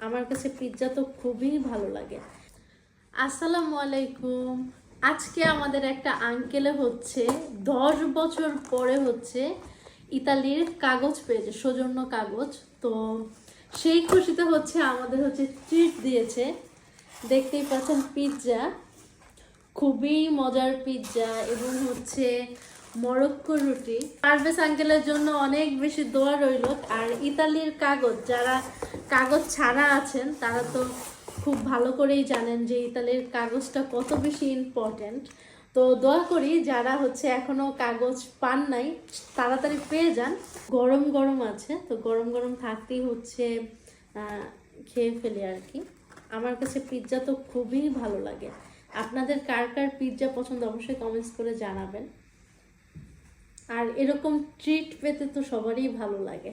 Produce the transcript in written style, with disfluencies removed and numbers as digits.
আমার কাছে পিৎজা তো খুবই ভালো লাগে। আসসালামু আলাইকুম। আজকে আমাদের একটা আঙ্কেলে হচ্ছে 10 বছর পরে হচ্ছে ইতালির কাগজ পেয়েছে, সৌজন্য কাগজ। তো সেই খুশিতে হচ্ছে আমাদের হচ্ছে ট্রিট দিয়েছে। দেখতেই পাচ্ছেন পিৎজা, খুবই মজার পিৎজা এবং হচ্ছে মরক্কো রুটি। পারভেজ আঙ্কেলের জন্য অনেক বেশি দোয়া রইল। আর ইতালির কাগজ, যারা কাগজ ছাড়া আছেন তারা তো খুব ভালো করেই জানেন যে ইতালির কাগজটা কত বেশি ইম্পর্ট্যান্ট। তো দোয়া করি যারা হচ্ছে এখনো কাগজ পান নাই তাড়াতাড়ি পেয়ে যান। গরম গরম আছে, তো গরম গরম থাকতেই হচ্ছে খেয়ে ফেলি আর কি। আমার কাছে পিৎজা তো খুবই ভালো লাগে। আপনাদের কার কার পিৎজা পছন্দ অবশ্যই কমেন্টস করে জানাবেন। আর এরকম ট্রিট পেতে তো সবারই ভালো লাগে।